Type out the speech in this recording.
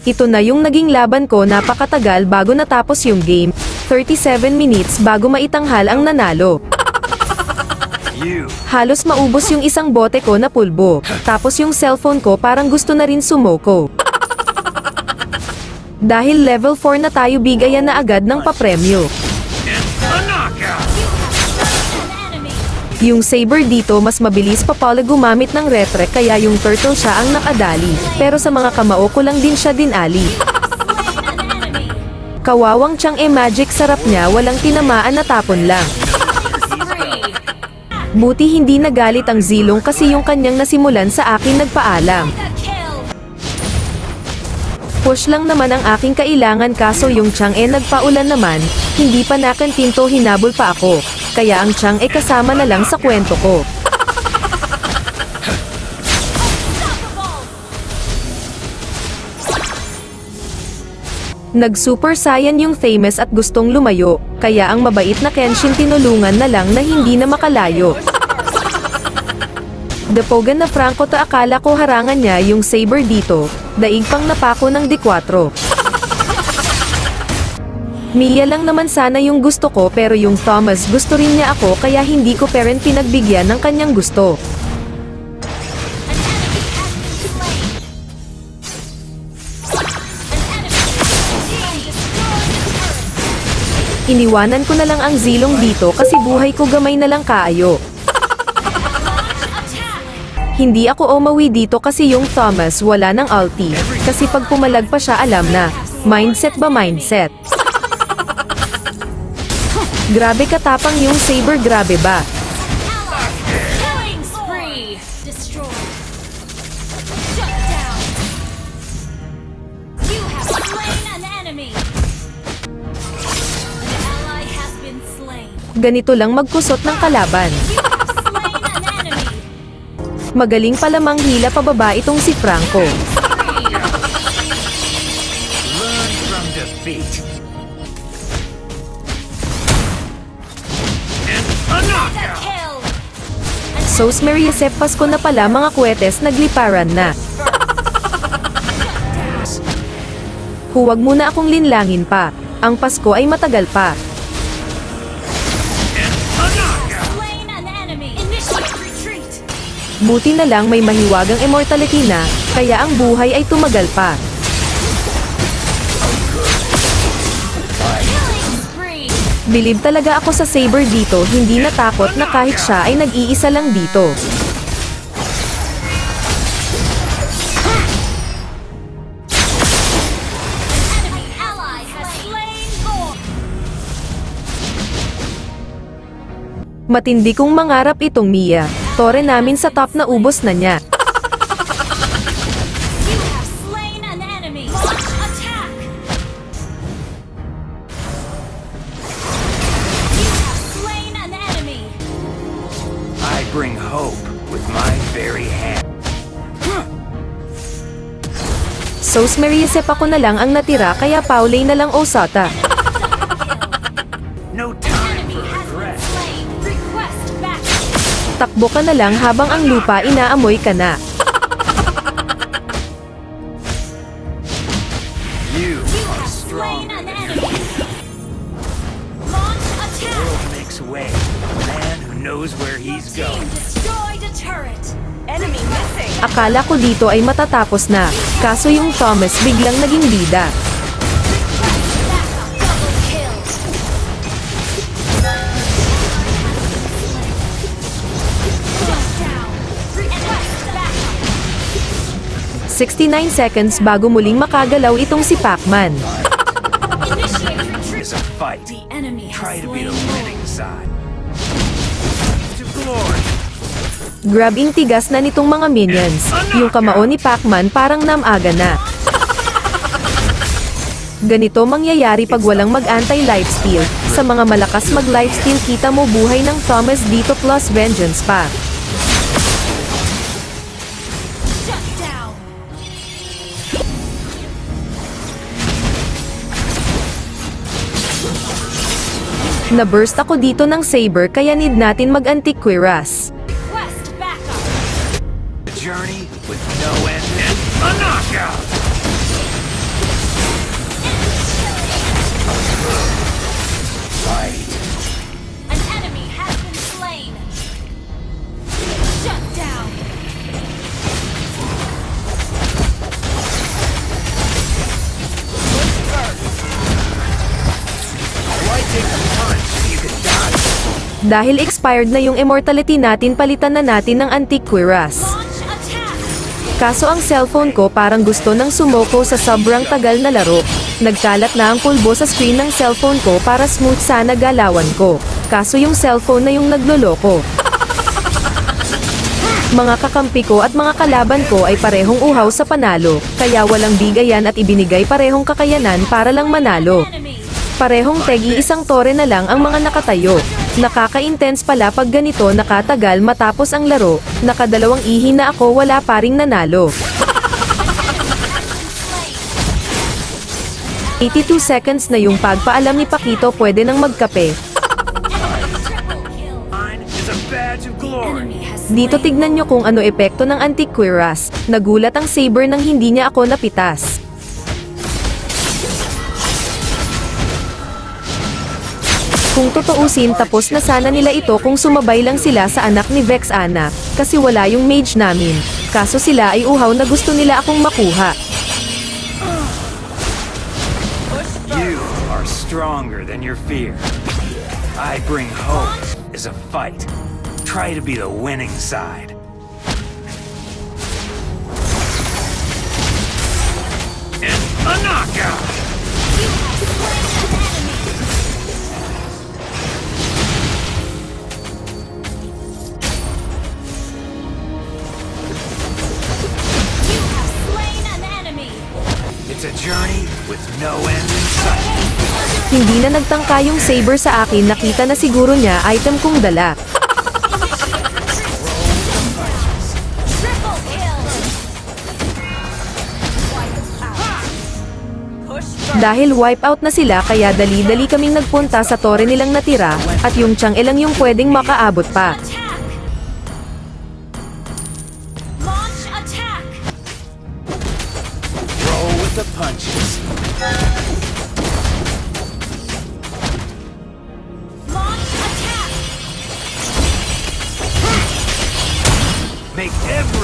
Ito na yung naging laban ko, napakatagal bago natapos yung game. 37 minutes bago maitanghal ang nanalo. Halos maubos yung isang bote ko na pulbo. Tapos yung cellphone ko parang gusto na rin sumoko. Dahil level 4 na tayo, bigayan na agad ng papremyo. Yung saber dito mas mabilis pa pala gumamit ng retrek, kaya yung turtle siya ang nakadali. Pero sa mga kamao ko lang din siya dinali. Kawawang Chang magic sarap niya, walang tinamaan, natapon lang. Buti hindi nagalit ang Zilong kasi yung kanyang nasimulan sa akin nagpaalam. Push lang naman ang aking kailangan, kaso yung Chang nagpaulan naman, hindi pa nakantinto, hinabol pa ako. Kaya ang Chang kasama na lang sa kwento ko. Nag-super saiyan yung famous at gustong lumayo, kaya ang mabait na Kenshin tinulungan na lang na hindi na makalayo. Dapogan na Franco, ta akala ko harangan niya yung saber dito, daig pang napako ng D4. Mia lang naman sana yung gusto ko, pero yung Thomas gusto rin niya ako, kaya hindi ko pa rin pinagbigyan ng kanyang gusto. Iniwanan ko na lang ang Zilong dito kasi buhay ko gamay na lang kaayo. Hindi ako umawi dito kasi yung Thomas wala ng ulti. Kasi pag pumalag pa siya, alam na. Mindset ba mindset? Grabe katapang yung saber, grabe ba? Ganito lang magkusot ng kalaban. Magaling pala manghila pababa itong si Franco. Sos Mariasep, Pasko na pala mga kwetes, nagliparan na. Huwag muna akong linlangin pa. Ang Pasko ay matagal pa. Buti na lang may mahiwagang immortality na, kaya ang buhay ay tumagal pa. Bilib talaga ako sa saber dito, hindi natakot na kahit siya ay nag-iisa lang dito. Matindi kong mangarap itong Mia. Tore namin sa top na ubos na niya. I bring hope with my very hand. Sos Mariasep, ako na lang ang natira, kaya Paulay na lang Osata. No time for regret. Takbo ka na lang habang ang lupa inaamoy ka na. You are stronger than you think. The world makes way. A man who knows where he's going. Akala ko dito ay matatapos na, kaso yung Thomas biglang naging bida. "69 seconds bago muling makagalaw itong si Pacman. It's a fight. Try to be the winning side. To glory. Grabing tigas na nitong mga minions. Yung kamao ni Pacman parang namaga na. Ganito mangyayari pag walang mag-anti-lifesteal. Sa mga malakas mag-lifesteal, kita mo buhay ng Thomas dito plus vengeance pa. Na-burst ako dito ng saber, kaya need natin mag-antiquiras. The journey with no end and a knockout. Dahil expired na yung immortality natin, palitan na natin ng Antiquiras. Launch attack. Kaso ang cellphone ko parang gusto ng sumoko sa sobrang tagal na laro. Nagkalat na ang pulbo sa screen ng cellphone ko para smooth sana galawan ko. Kaso yung cellphone na yung nagloloko. Mga kakampi ko at mga kalaban ko ay parehong uhaw sa panalo, kaya walang bigayan at ibinigay parehong kakayanan para lang manalo. Enemy. Parehong tegi isang tore na lang ang mga nakatayo. Nakaka-intense pala pag ganito nakatagal matapos ang laro, nakadalawang ihi na ako wala pa ring nanalo. 82 seconds na yung pagpaalam ni Paquito pwede nang magkape. Triple kill. Mine is a badge of glory. Enemy has Dito slain. tignan nyo kung ano epekto ng Antiquiras. Nagulat ang Saber nang hindi niya ako napitas. Kung tutuusin tapos na sana nila ito kung sumabay lang sila sa anak ni Vexana, kasi wala yung mage namin. Kaso sila ay uhaw na gusto nila akong makuha. You are stronger than your fear. I bring hope as a fight. Try to be the winning side. And a knockout! You have slain an enemy. It's a journey with no end in sight. Hindi na nagtangka yung Saber sa akin, nakita na siguro niya item kong dala. Triple kill. Push back. Dahil wipeout na sila kaya dali-dali kaming nagpunta sa tore nilang natira, at yung Chang'e lang yung pwedeng makaabot pa. Attack. Launch attack. Roll with the punches. Launch attack. Make every